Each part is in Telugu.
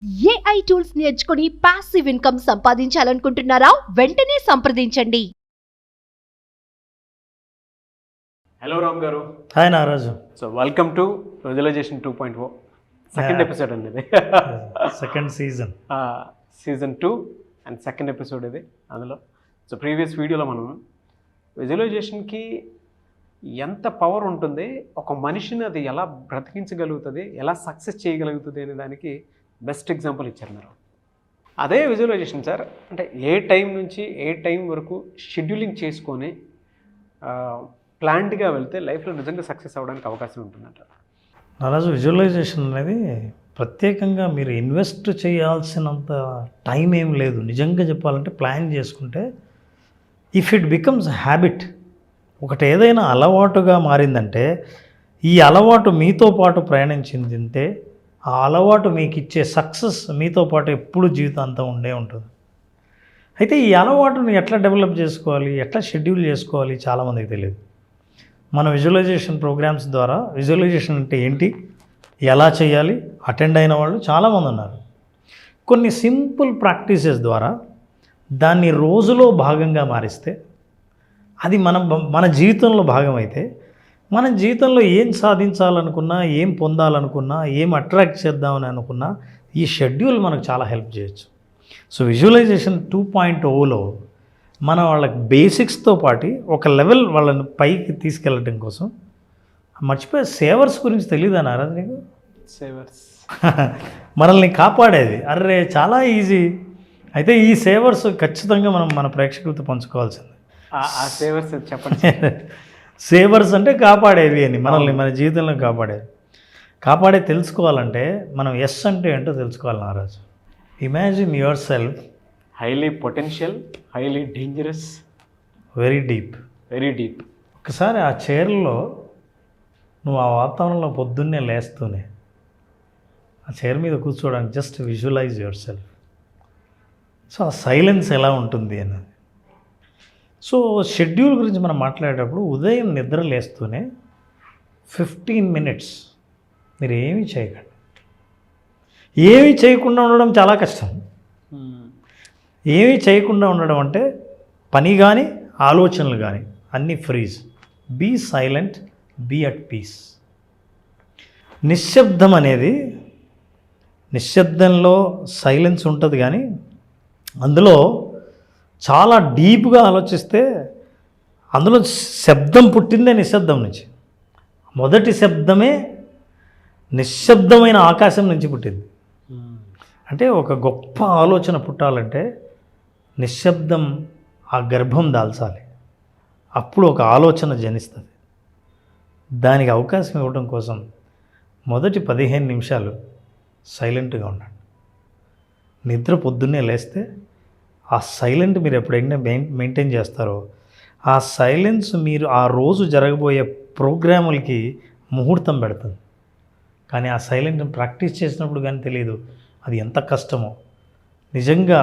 ఏఐ టూల్స్ నేర్చుకుని పాసివ్ ఇన్కమ్ సంపాదించాలనుకుంటున్నారా? వెంటనే సంప్రదించండి. Hello Ram garu. Hi Naraju. So welcome to visualisation 2.0 second episode అండి ఇది. Second season 2 and second episode ఇది. అందులో సో ప్రీవియస్ వీడియోలో మనం విజువలైజేషన్కి ఎంత పవర్ ఉంటుంది, ఒక మనిషిని అది ఎలా బ్రతికించగలుగుతుంది, ఎలా సక్సెస్ చేయగలుగుతుంది అనే దానికి బెస్ట్ ఎగ్జాంపుల్ ఇచ్చారు మీరు. అదే విజువలైజేషన్ సార్, అంటే ఏ టైం నుంచి ఏ టైం వరకు షెడ్యూలింగ్ చేసుకొని ప్లాన్డ్గా వెళ్తే లైఫ్లో నిజంగా సక్సెస్ అవ్వడానికి అవకాశం ఉంటుందంట. నారాజు, విజువలైజేషన్ అనేది ప్రత్యేకంగా మీరు ఇన్వెస్ట్ చేయాల్సినంత టైం ఏం లేదు. నిజంగా చెప్పాలంటే ప్లాన్ చేసుకుంటే ఇఫ్ ఇట్ బికమ్స్ హ్యాబిట్, ఒకటి ఏదైనా అలవాటుగా మారిందంటే, ఈ అలవాటు మీతో పాటు ప్రయాణించిందంటే ఆ అలవాటు మీకు ఇచ్చే సక్సెస్ మీతో పాటు ఎప్పుడు జీవితాంతం ఉండే ఉంటుంది. అయితే ఈ అలవాటుని ఎట్లా డెవలప్ చేసుకోవాలి, ఎట్లా షెడ్యూల్ చేసుకోవాలి చాలామందికి తెలియదు. మన విజువలైజేషన్ ప్రోగ్రామ్స్ ద్వారా విజువలైజేషన్ అంటే ఏంటి, ఎలా చేయాలి అటెండ్ అయిన వాళ్ళు చాలామంది ఉన్నారు. కొన్ని సింపుల్ ప్రాక్టీసెస్ ద్వారా దాన్ని రోజులో భాగంగా మారిస్తే, అది మన జీవితంలో భాగమైతే, మన జీవితంలో ఏం సాధించాలనుకున్నా, ఏం పొందాలనుకున్నా, ఏం అట్రాక్ట్ చేద్దామని అనుకున్నా ఈ షెడ్యూల్ మనకు చాలా హెల్ప్ చేయొచ్చు. సో విజువలైజేషన్ 2.0లో మన వాళ్ళకి బేసిక్స్తో పాటు ఒక లెవెల్ వాళ్ళని పైకి తీసుకెళ్ళడం కోసం, మర్చిపోయే సేవర్స్ గురించి తెలియదా నారాజ్ నీకు? సేవర్స్ మనల్ని కాపాడేది. అర్రే చాలా ఈజీ. అయితే ఈ సేవర్స్ ఖచ్చితంగా మనం మన ప్రేక్షకులతో పంచుకోవాల్సింది. ఆ సేవర్స్ చెప్పండి. సేవర్స్ అంటే కాపాడేవి అని, మనల్ని మన జీవితంలో కాపాడే తెలుసుకోవాలంటే మనం ఎస్ అంటే ఏంటో తెలుసుకోవాలి Naraju. Imagine yourself highly potential, highly dangerous, very deep. ఒకసారి ఆ చైర్లో నువ్వు ఆ వాతావరణంలో పొద్దున్నే లేస్తూనే ఆ చైర్ మీద కూర్చోవడానికి just visualize yourself. So ఆ సైలెన్స్ ఎలా ఉంటుంది అన్నది. సో షెడ్యూల్ గురించి మనం మాట్లాడేటప్పుడు ఉదయం నిద్ర లేస్తూనే 15 మినిట్స్ మీరు ఏమీ చేయకండి. ఏమీ చేయకుండా ఉండడం చాలా కష్టం. ఏమీ చేయకుండా ఉండడం అంటే పని కానీ ఆలోచనలు కానీ అన్నీ freeze. Be silent, be at peace. నిశ్శబ్దం అనేది, నిశ్శబ్దంలో సైలెన్స్ ఉంటుంది కానీ అందులో చాలా డీప్గా ఆలోచిస్తే అందులో శబ్దం పుట్టిందే నిశ్శబ్దం నుంచి. మొదటి శబ్దమే నిశ్శబ్దమైన ఆకాశం నుంచి పుట్టింది. అంటే ఒక గొప్ప ఆలోచన పుట్టాలంటే నిశ్శబ్దం ఆ గర్భం దాల్చాలి. అప్పుడు ఒక ఆలోచన జనిస్తుంది. దానికి అవకాశం ఇవ్వడం కోసం మొదటి 15 నిమిషాలు సైలెంట్గా ఉండండి. నిద్ర పొద్దున్నే లేస్తే ఆ సైలెంట్ మీరు ఎప్పుడైనా మెయింటైన్ చేస్తారో ఆ సైలెన్స్ మీరు ఆ రోజు జరగబోయే ప్రోగ్రాములకి ముహూర్తం పెడుతుంది. కానీ ఆ సైలెంట్ని ప్రాక్టీస్ చేసినప్పుడు కానీ తెలియదు అది ఎంత కష్టమో. నిజంగా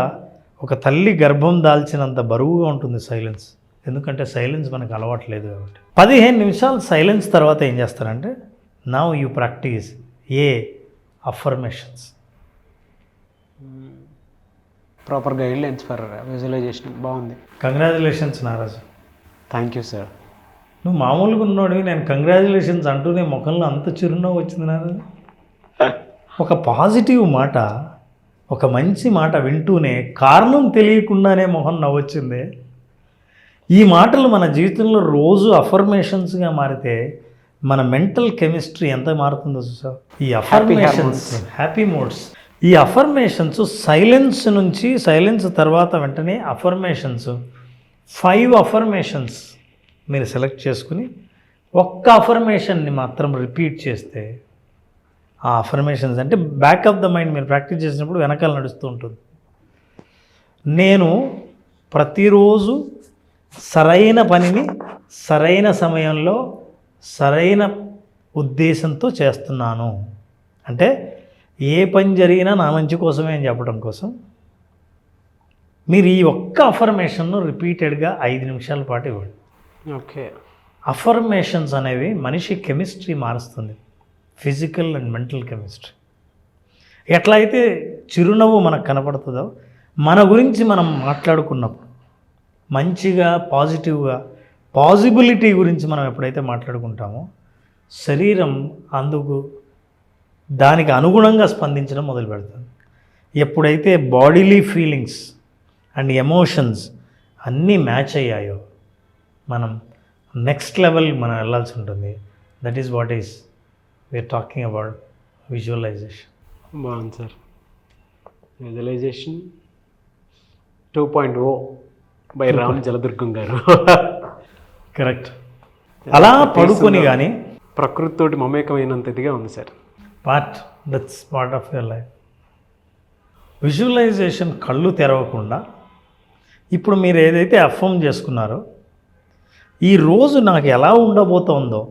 ఒక తల్లి గర్భం దాల్చినంత బరువుగా ఉంటుంది సైలెన్స్. ఎందుకంటే సైలెన్స్ మనకు అలవాట్లేదు కాబట్టి. 15 నిమిషాలు సైలెన్స్ తర్వాత ఏం చేస్తారంటే, now you practise affirmations. Proper guidelines for visualisation. బాగుంది. Congratulations Naraju. Thank you sir. నువ్వు మామూలుగా ఉన్నాడు, నేను కంగ్రాచులేషన్స్ అంటూనే ముఖంలో అంత చిరునవ్వు వచ్చింది నారాజు. ఒక పాజిటివ్ మాట, ఒక మంచి మాట వింటూనే కారణం తెలియకుండానే మొహం నవ్వొచ్చింది. ఈ మాటలు మన జీవితంలో రోజు అఫర్మేషన్స్గా మారితే మన మెంటల్ కెమిస్ట్రీ ఎంత మారుతుందో చూసావు. ఈ అఫర్మేషన్స్, హ్యాపీ మూడ్స్, ఈ అఫర్మేషన్స్ సైలెన్స్ తర్వాత వెంటనే అఫర్మేషన్స్ 5 అఫర్మేషన్స్ మీరు సెలెక్ట్ చేసుకుని ఒక్క అఫర్మేషన్ని మాత్రం రిపీట్ చేస్తే, ఆ అఫర్మేషన్స్ అంటే బ్యాక్ ఆఫ్ ద మైండ్ మీరు ప్రాక్టీస్ చేసినప్పుడు వెనకాల నడుస్తూ ఉంటుంది. నేను ప్రతిరోజు సరైన పనిని సరైన సమయంలో సరైన ఉద్దేశంతో చేస్తున్నాను. అంటే ఏ పని జరిగినా నా మంచి కోసమే అని చెప్పడం కోసం మీరు ఈ ఒక్క అఫర్మేషన్ను రిపీటెడ్గా 5 నిమిషాల పాటు ఇవ్వండి. ఓకే. అఫర్మేషన్స్ అనేవి మనిషి కెమిస్ట్రీ మారుస్తుంది, ఫిజికల్ అండ్ మెంటల్ కెమిస్ట్రీ. ఎట్లా అయితే చిరునవ్వు మనకు కనపడుతుందో మన గురించి మనం మాట్లాడుకున్నప్పుడు మంచిగా పాజిటివ్గా పాజిబిలిటీ గురించి మనం ఎప్పుడైతే మాట్లాడుకుంటామో శరీరం అందుకు దానికి అనుగుణంగా స్పందించడం మొదలు పెడుతుంది. ఎప్పుడైతే బాడీలీ ఫీలింగ్స్ అండ్ ఎమోషన్స్ అన్నీ మ్యాచ్ అయ్యాయో మనం నెక్స్ట్ లెవెల్ మనం వెళ్ళాల్సి ఉంటుంది. That is what is we're talking about visualisation. బాగుంది sir. Visualisation 2.0 by Ram Jaladurgam garu. Correct. అలా పడుకొని కానీ ప్రకృతితోటి మమేకమైనంత ఇదిగా ఉంది sir. That's part of your life. Visualisation కళ్ళు తెరవకుండా ఇప్పుడు మీరు ఏదైతే అఫర్మ్ చేసుకున్నారో ఈ రోజు నాకు ఎలా ఉండబోతోందో,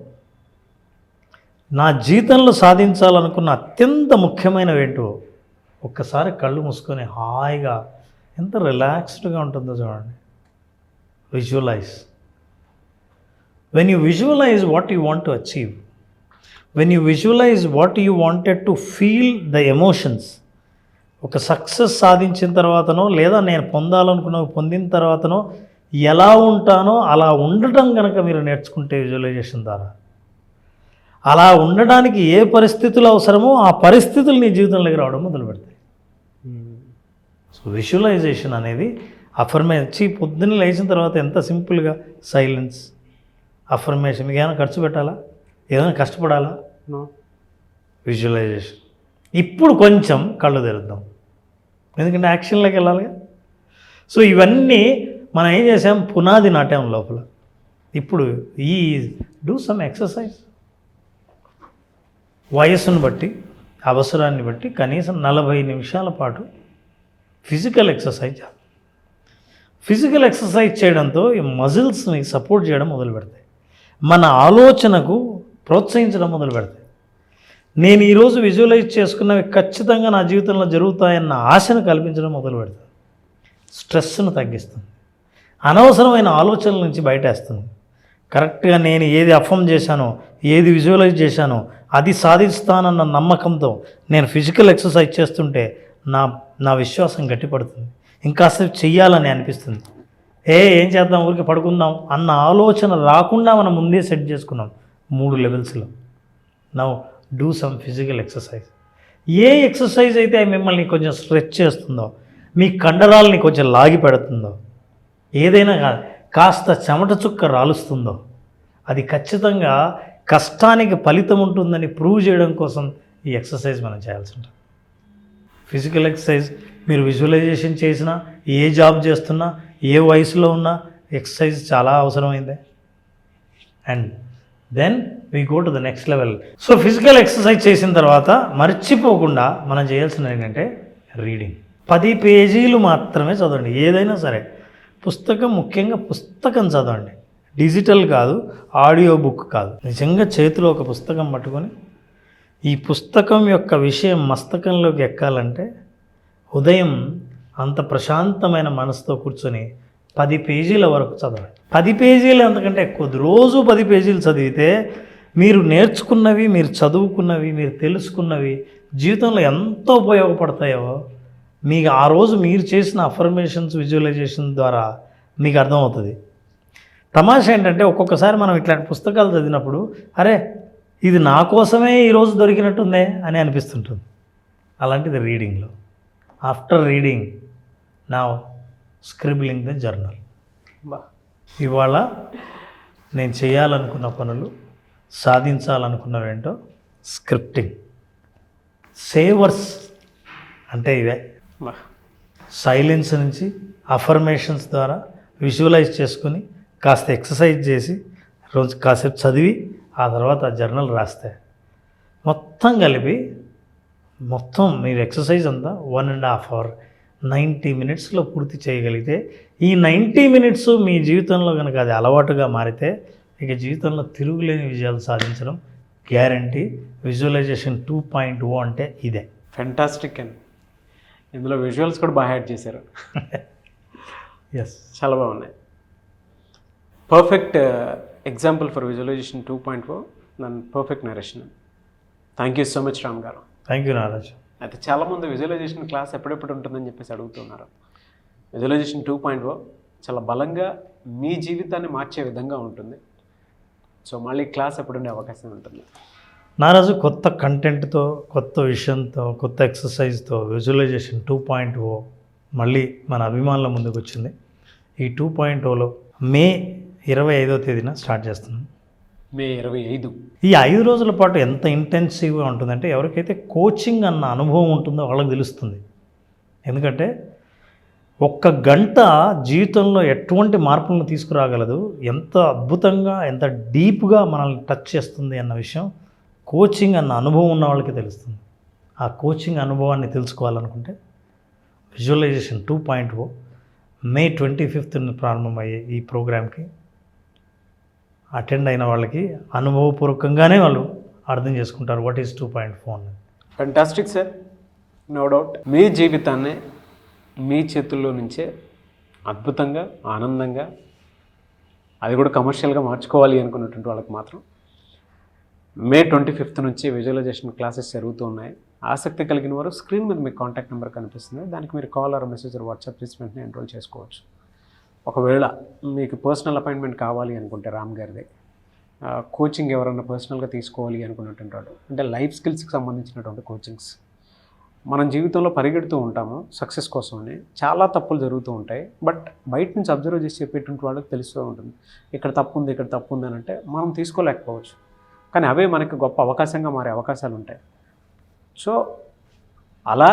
నా జీవితంలో సాధించాలనుకున్న అత్యంత ముఖ్యమైనవి ఏంటో ఒక్కసారి కళ్ళు మూసుకొని హాయిగా ఎంత రిలాక్స్డ్గా ఉంటుందో చూడండి. Visualize. When you visualize what you want to achieve, when you visualize what you wanted to feel the emotions, ఒక సక్సెస్ సాధించిన తర్వాతనో లేదా నేను పొందిన తర్వాతనో ఎలా ఉంటానో అలా ఉండటం కనుక మీరు నేర్చుకుంటే విజువలైజేషన్ ద్వారా, అలా ఉండడానికి ఏ పరిస్థితులు అవసరమో ఆ పరిస్థితులు నీ జీవితంలోకి రావడం మొదలు పెడతాయి. సో విజువలైజేషన్ అనేది అఫర్మేషన్. పొద్దున్న లేచిన తర్వాత ఎంత సింపుల్గా సైలెన్స్, అఫర్మేషన్. మీకు ఏమైనా ఖర్చు పెట్టాలా, ఏదైనా కష్టపడాలా? విజువలైజేషన్. ఇప్పుడు కొంచెం కళ్ళు తెరుద్దాం, ఎందుకంటే యాక్షన్లోకి వెళ్ళాలి. సో ఇవన్నీ మనం ఏం చేసాం, పునాది నాట్యం లోపల. ఇప్పుడు డూ సమ్ ఎక్సర్సైజ్. వయస్సును బట్టి అవసరాన్ని బట్టి కనీసం 40 నిమిషాల పాటు ఫిజికల్ ఎక్సర్సైజ్ చేయాలి. ఫిజికల్ ఎక్సర్సైజ్ చేయడంతో ఈ మజిల్స్ని సపోర్ట్ చేయడం మొదలు పెడతాయి, మన ఆలోచనకు ప్రోత్సహించడం మొదలు పెడతాయి. నేను ఈరోజు విజువలైజ్ చేసుకున్నవి ఖచ్చితంగా నా జీవితంలో జరుగుతాయన్న ఆశను కల్పించడం మొదలు పెడతాను. స్ట్రెస్ను తగ్గిస్తుంది, అనవసరమైన ఆలోచనల నుంచి బయటేస్తుంది. కరెక్ట్గా నేను ఏది అఫర్మ్ చేశానో, ఏది విజువలైజ్ చేశానో అది సాధిస్తానన్న నమ్మకంతో నేను ఫిజికల్ ఎక్సర్సైజ్ చేస్తుంటే నా విశ్వాసం గట్టిపడుతుంది, ఇంకాసేపు చెయ్యాలని అనిపిస్తుంది. ఏం చేద్దాం, ఊరికి పడుకుందాం అన్న ఆలోచన రాకుండా మనం ముందే సెట్ చేసుకున్నాం 3 లెవెల్స్లో. Now do some physical exercise. A exercise అయితే మిమ్మల్ని కొంచెం స్ట్రెచ్ చేస్తుందో, మీ కండరాలని కొంచెం లాగి పెడుతుందో, ఏదైనా కాస్త చెమట చుక్క రాలుస్తుందో, అది ఖచ్చితంగా కష్టానికి ఫలితం ఉంటుందని ప్రూవ్ చేయడం కోసం ఈ ఎక్సర్సైజ్ మనం చేయాల్సి ఉంటుంది. ఫిజికల్ ఎక్సర్సైజ్ మీరు విజువలైజేషన్ చేసినా, ఏ జాబ్ చేస్తున్నా, ఏ వయసులో ఉన్నా ఎక్సర్సైజ్ చాలా అవసరమైందే. And then we go to the next level. So physical exercise చేసిన తర్వాత మర్చిపోకుండా మనం చేయాల్సింది ఏంటంటే రీడింగ్. 10 పేజీలు మాత్రమే చదవండి, ఏదైనా సరే. పుస్తకం, ముఖ్యంగా పుస్తకం చదవండి. డిజిటల్ కాదు, ఆడియో బుక్ కాదు. నిజంగా చేతిలో ఒక పుస్తకం పట్టుకొని ఈ పుస్తకం యొక్క విషయం మస్తకంలోకి ఎక్కాలంటే ఉదయం అంత ప్రశాంతమైన మనసుతో కూర్చొని 10 పేజీల వరకు చదవండి. 10 పేజీలు అంతకంటే ఎక్కువ. రోజు 10 పేజీలు చదివితే మీరు నేర్చుకున్నవి, మీరు చదువుకున్నవి, మీరు తెలుసుకున్నవి జీవితంలో ఎంత ఉపయోగపడతాయో మీకు ఆ రోజు మీరు చేసిన అఫర్మేషన్స్, విజువలైజేషన్ ద్వారా మీకు అర్థమవుతుంది. తమాషా ఏంటంటే ఒక్కొక్కసారి మనం ఇట్లాంటి పుస్తకాలు చదివినప్పుడు అరే ఇది నా కోసమే ఈరోజు దొరికినట్టుందే అని అనిపిస్తుంటుంది. అలాంటిది రీడింగ్లో. ఆఫ్టర్ రీడింగ్ నా స్క్రిబ్లింగ్ ద జర్నల్. ఇవాళ నేను చేయాలనుకున్న పనులు, సాధించాలనుకున్నవేంటో స్క్రిప్టింగ్. సేవర్స్ అంటే ఇవే. సైలెన్స్ నుంచి అఫర్మేషన్స్ ద్వారా విజువలైజ్ చేసుకుని కాస్త ఎక్సర్సైజ్ చేసి రోజు కాసేపు చదివి ఆ తర్వాత ఆ జర్నల్ రాస్తే మొత్తం కలిపి మీరు ఎక్సర్సైజ్ అంతా 1.5 hour 90 minutesలో పూర్తి చేయగలిగితే, ఈ 90 minutes మీ జీవితంలో కనుక అది అలవాటుగా మారితే ఇక జీవితంలో తిరుగులేని విజయాలు సాధించడం గ్యారంటీ. విజువలైజేషన్ 2.0 అంటే ఇదే. ఫెంటాస్టిక్ అండి. ఇందులో విజువల్స్ కూడా బాగా యాడ్ చేశారు. ఎస్, చాలా బాగున్నాయి. Perfect example for visualisation 2.0 and perfect narration. Thank you so much Ram garu. Thank you Naraj. అయితే చాలామంది విజువలైజేషన్ క్లాస్ ఎప్పుడెప్పుడు ఉంటుందని చెప్పేసి అడుగుతున్నారు. విజువలైజేషన్ 2.0 చాలా బలంగా మీ జీవితాన్ని మార్చే విధంగా ఉంటుంది. సో మళ్ళీ క్లాస్ ఎప్పుడు ఉండే అవకాశం ఉంటుంది? నారాజు కొత్త కంటెంట్తో, కొత్త విషయంతో, కొత్త ఎక్సర్సైజ్తో విజువలైజేషన్ 2.0 మళ్ళీ మన అభిమానుల ముందుకు వచ్చింది. ఈ 2.0లో మే 25వ తేదీన స్టార్ట్ చేస్తున్నాం. మే 25. ఈ 5 రోజుల పాటు ఎంత ఇంటెన్సివ్గా ఉంటుందంటే ఎవరికైతే కోచింగ్ అన్న అనుభవం ఉంటుందో వాళ్ళకి తెలుస్తుంది. ఎందుకంటే ఒక్క గంట జీవితంలో ఎటువంటి మార్పులను తీసుకురాగలదు, ఎంత అద్భుతంగా, ఎంత డీప్గా మనల్ని టచ్ చేస్తుంది అన్న విషయం కోచింగ్ అన్న అనుభవం ఉన్న వాళ్ళకి తెలుస్తుంది. ఆ కోచింగ్ అనుభవాన్ని తెలుసుకోవాలనుకుంటే విజువలైజేషన్ 2.0 మే 25న ప్రారంభమయ్యే ఈ ప్రోగ్రామ్కి అటెండ్ అయిన వాళ్ళకి అనుభవపూర్వకంగానే వాళ్ళు అర్థం చేసుకుంటారు వాట్ ఈజ్ 2.0 అన్నది. Fantastic sir, no doubt. మీ జీవితాన్ని మీ చేతుల్లో నుంచే అద్భుతంగా, ఆనందంగా, అది కూడా కమర్షియల్గా మార్చుకోవాలి అనుకున్నటువంటి వాళ్ళకి మాత్రం మే 25 నుంచి విజువలైజేషన్ క్లాసెస్ జరుగుతూ ఉన్నాయి. ఆసక్తి కలిగిన వారు స్క్రీన్ మీద మీకు కాంటాక్ట్ నెంబర్ కనిపిస్తుంది, దానికి మీరు కాల్ ఆర్ మెసేజ్ వాట్సాప్ చేసి వెంటనే ఎన్రోల్ చేసుకోవచ్చు. ఒకవేళ మీకు పర్సనల్ అపాయింట్మెంట్ కావాలి అనుకుంటే రామ్ గారిది, కోచింగ్ ఎవరన్నా పర్సనల్గా తీసుకోవాలి అనుకున్నటువంటి వాడు, అంటే లైఫ్ స్కిల్స్కి సంబంధించినటువంటి కోచింగ్స్. మనం జీవితంలో పరిగెడుతూ ఉంటాము సక్సెస్ కోసమని, చాలా తప్పులు జరుగుతూ ఉంటాయి. బట్ బయట నుంచి అబ్జర్వ్ చేసి చెప్పేటువంటి వాళ్ళకి తెలుస్తూ ఉంటుంది ఇక్కడ తప్పు ఉంది, ఇక్కడ తప్పు ఉంది అని. అంటే మనం తీసుకోలేకపోవచ్చు, కానీ అవే మనకి గొప్ప అవకాశంగా మారే అవకాశాలు ఉంటాయి. సో అలా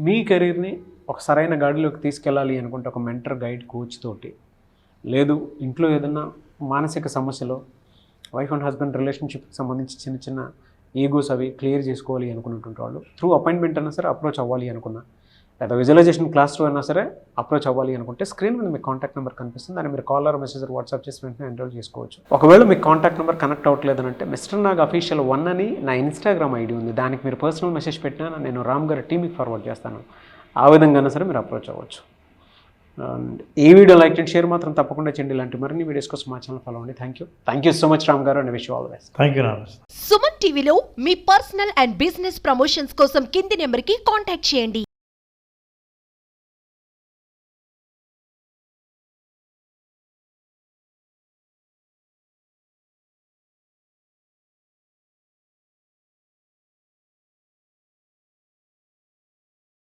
మీ కెరీర్ని ఒక సరైన గాడిలోకి తీసుకెళ్ళాలి అనుకుంటే ఒక మెంటర్, గైడ్, కోచ్ తోటి, లేదు ఇంట్లో ఏదన్నా మానసిక సమస్యలు, వైఫ్ అండ్ హస్బెండ్ రిలేషన్షిప్కి సంబంధించి చిన్న చిన్న ఈగోస్ అవి క్లియర్ చేసుకోవాలి అనుకున్నటువంటి వాళ్ళు త్రూ అపాయింట్మెంట్ అయినా సరే అప్రోచ్ అవ్వాలి అనుకున్నా, లేదా విజువలైజేషన్ క్లాస్ 2 అయినా సరే అప్రోచ్ అవ్వాలి అనుకుంటే స్క్రీన్ మీద మీకు కాంటాక్ట్ నెంబర్ కనిపిస్తుంది, దాన్ని మీరు కాల్ ఆర్ మెసేజ్ వాట్సాప్ చేసి వెంటనే ఎన్రోల్ చేసుకోవచ్చు. ఒకవేళ మీకు కాంటాక్ట్ నెంబర్ కనెక్ట్ అవ్వట్లేదంటే మిస్టర్ నాగ్ అఫీషియల్ 1 అని నా ఇన్స్టాగ్రామ్ ఐడి ఉంది, దానికి మీరు పర్సనల్ మెసేజ్ పెట్టినా నేను రామ్ గారి టీమ్కి ఫార్వర్డ్ చేస్తాను. ఆ విధంగానే సరే మీరు అప్రోచ్ అవ్వచ్చు. అండ్ ఈ వీడియో లైక్ అండ్ షేర్ మాత్రం తప్పకుండా చేయండి. ఇలాంటి మరిన్ని వీడియోస్ కోసం మా ఛానల్ ఫాలో అవ్వండి. Thank you so much Ram garu, and wish you all the best. Thank you Naraj. Suman టీవీలో మీ పర్సనల్ అండ్ బిజినెస్ ప్రమోషన్స్ కోసం కింది నెంబర్కి కాంటాక్ట్ చేయండి.